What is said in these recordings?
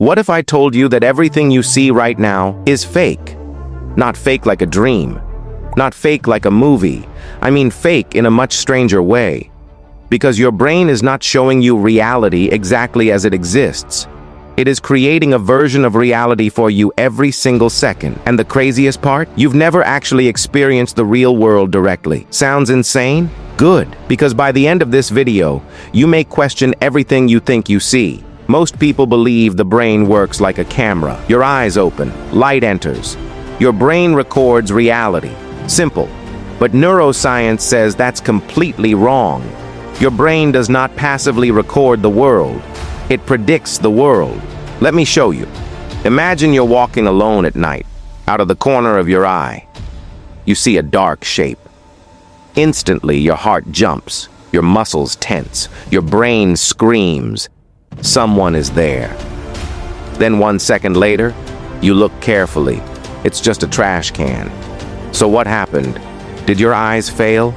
What if I told you that everything you see right now is fake? Not fake like a dream. Not fake like a movie. I mean fake in a much stranger way. Because your brain is not showing you reality exactly as it exists. It is creating a version of reality for you every single second. And the craziest part? You've never actually experienced the real world directly. Sounds insane? Good. Because by the end of this video, you may question everything you think you see. Most people believe the brain works like a camera. Your eyes open, light enters. Your brain records reality. Simple. But neuroscience says that's completely wrong. Your brain does not passively record the world. It predicts the world. Let me show you. Imagine you're walking alone at night. Out of the corner of your eye, you see a dark shape. Instantly, your heart jumps. Your muscles tense. Your brain screams. Someone is there. Then 1 second later, you look carefully. It's just a trash can. So what happened? Did your eyes fail?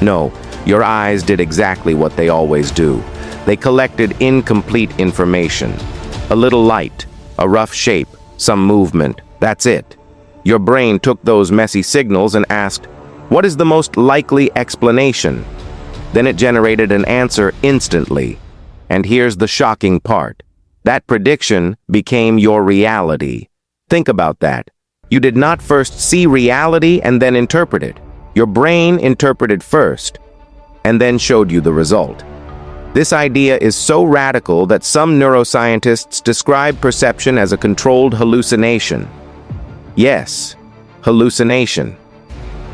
No, your eyes did exactly what they always do. They collected incomplete information. A little light, a rough shape, some movement. That's it. Your brain took those messy signals and asked, what is the most likely explanation? Then it generated an answer instantly. And here's the shocking part. That prediction became your reality. Think about that. You did not first see reality and then interpret it. Your brain interpreted first, and then showed you the result. This idea is so radical that some neuroscientists describe perception as a controlled hallucination. Yes, hallucination.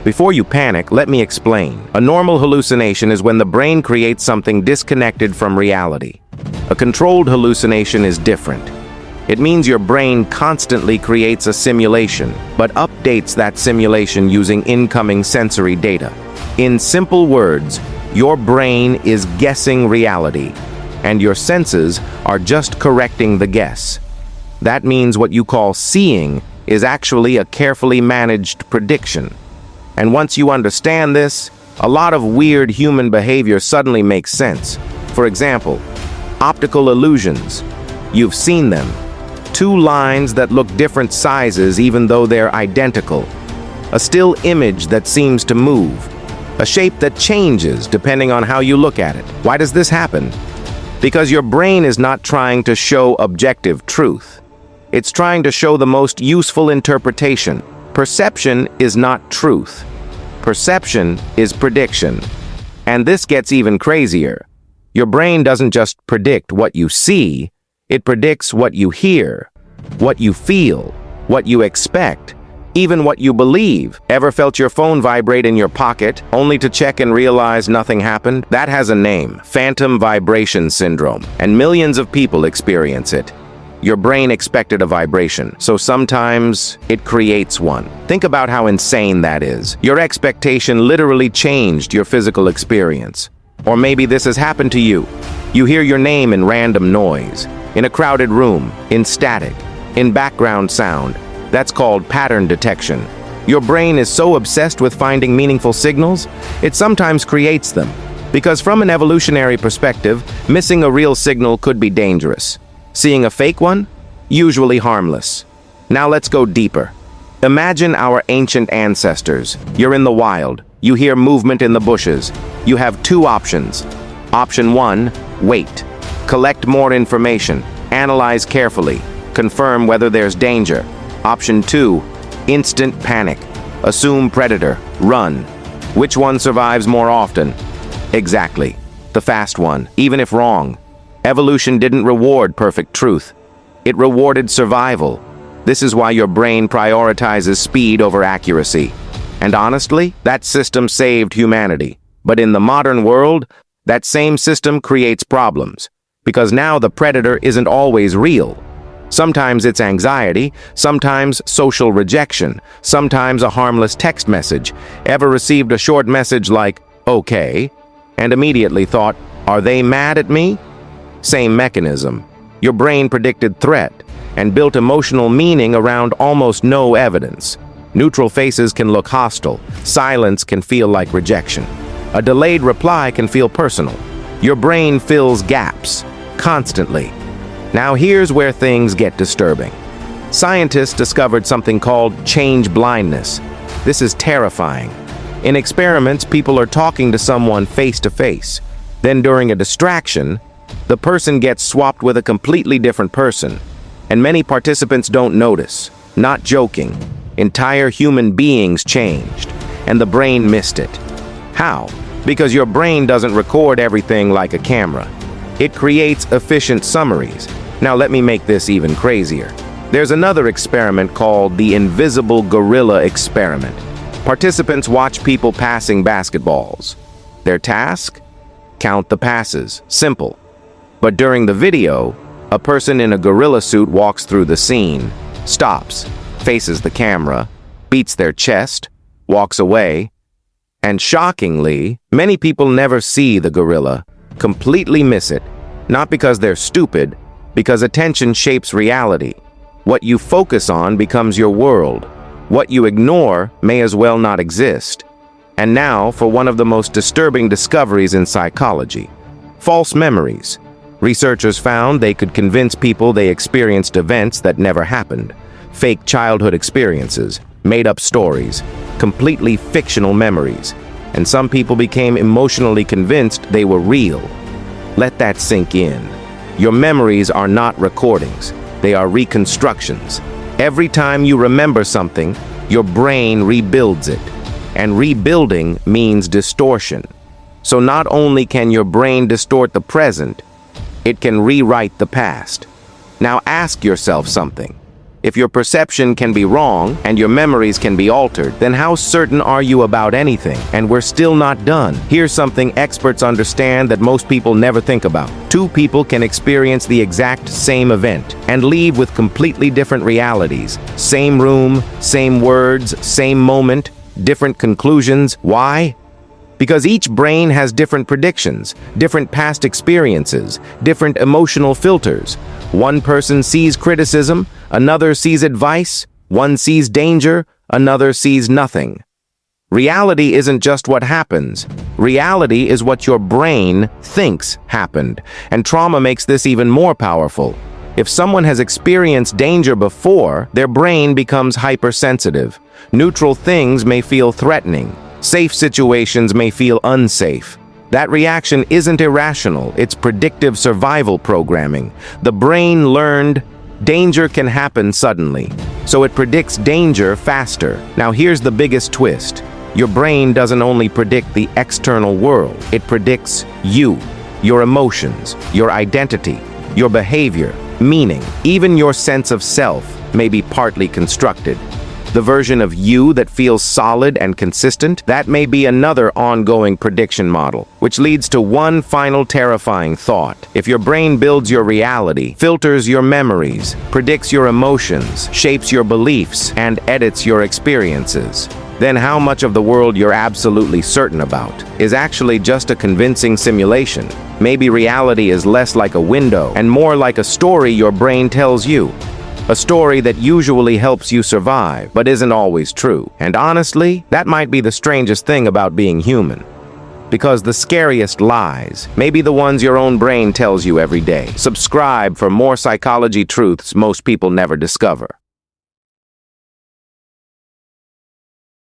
Before you panic, let me explain. A normal hallucination is when the brain creates something disconnected from reality. A controlled hallucination is different. It means your brain constantly creates a simulation, but updates that simulation using incoming sensory data. In simple words, your brain is guessing reality, and your senses are just correcting the guess. That means what you call seeing is actually a carefully managed prediction. And once you understand this, a lot of weird human behavior suddenly makes sense. For example, optical illusions. You've seen them. Two lines that look different sizes even though they're identical. A still image that seems to move. A shape that changes depending on how you look at it. Why does this happen? Because your brain is not trying to show objective truth. It's trying to show the most useful interpretation. Perception is not truth. Perception is prediction. And this gets even crazier. Your brain doesn't just predict what you see, it predicts what you hear, what you feel, what you expect, even what you believe. Ever felt your phone vibrate in your pocket, only to check and realize nothing happened? That has a name, phantom vibration syndrome, and millions of people experience it. Your brain expected a vibration, so sometimes it creates one. Think about how insane that is. Your expectation literally changed your physical experience. Or maybe this has happened to you. You hear your name in random noise, in a crowded room, in static, in background sound. That's called pattern detection. Your brain is so obsessed with finding meaningful signals, it sometimes creates them. Because from an evolutionary perspective, missing a real signal could be dangerous. Seeing a fake one? Usually harmless. Now let's go deeper. Imagine our ancient ancestors. You're in the wild. You hear movement in the bushes. You have two options. Option 1, wait. Collect more information. Analyze carefully. Confirm whether there's danger. Option 2, instant panic. Assume predator. Run. Which one survives more often? Exactly. The fast one, even if wrong. Evolution didn't reward perfect truth. It rewarded survival. This is why your brain prioritizes speed over accuracy. And honestly, that system saved humanity. But in the modern world, that same system creates problems. Because now the predator isn't always real. Sometimes it's anxiety, sometimes social rejection, sometimes a harmless text message. Ever received a short message like, okay, and immediately thought, are they mad at me? Same mechanism. Your brain predicted threat and built emotional meaning around almost no evidence. Neutral faces can look hostile. Silence can feel like rejection. A delayed reply can feel personal. Your brain fills gaps, constantly. Now here's where things get disturbing. Scientists discovered something called change blindness. This is terrifying. In experiments, people are talking to someone face to face. Then during a distraction, the person gets swapped with a completely different person. And many participants don't notice. Not joking. Entire human beings changed. And the brain missed it. How? Because your brain doesn't record everything like a camera. It creates efficient summaries. Now let me make this even crazier. There's another experiment called the invisible gorilla experiment. Participants watch people passing basketballs. Their task? Count the passes. Simple. But during the video, a person in a gorilla suit walks through the scene, stops, faces the camera, beats their chest, walks away, and shockingly, many people never see the gorilla, completely miss it, not because they're stupid, because attention shapes reality. What you focus on becomes your world. What you ignore may as well not exist. And now for one of the most disturbing discoveries in psychology. False memories. Researchers found they could convince people they experienced events that never happened. Fake childhood experiences, made-up stories, completely fictional memories. And some people became emotionally convinced they were real. Let that sink in. Your memories are not recordings. They are reconstructions. Every time you remember something, your brain rebuilds it. And rebuilding means distortion. So not only can your brain distort the present, it can rewrite the past. Now ask yourself something. If your perception can be wrong and your memories can be altered, then how certain are you about anything? And we're still not done. Here's something experts understand that most people never think about. Two people can experience the exact same event and leave with completely different realities. Same room, same words, same moment, different conclusions. Why? Because each brain has different predictions, different past experiences, different emotional filters. One person sees criticism, another sees advice, one sees danger, another sees nothing. Reality isn't just what happens. Reality is what your brain thinks happened. And trauma makes this even more powerful. If someone has experienced danger before, their brain becomes hypersensitive. Neutral things may feel threatening. Safe situations may feel unsafe. That reaction isn't irrational, it's predictive survival programming. The brain learned danger can happen suddenly, so it predicts danger faster. Now here's the biggest twist. Your brain doesn't only predict the external world, it predicts you, your emotions, your identity, your behavior, meaning. Even your sense of self may be partly constructed. The version of you that feels solid and consistent, that may be another ongoing prediction model, which leads to one final terrifying thought. If your brain builds your reality, filters your memories, predicts your emotions, shapes your beliefs, and edits your experiences, then how much of the world you're absolutely certain about is actually just a convincing simulation? Maybe reality is less like a window and more like a story your brain tells you. A story that usually helps you survive, but isn't always true. And honestly, that might be the strangest thing about being human. Because the scariest lies may be the ones your own brain tells you every day. Subscribe for more psychology truths most people never discover.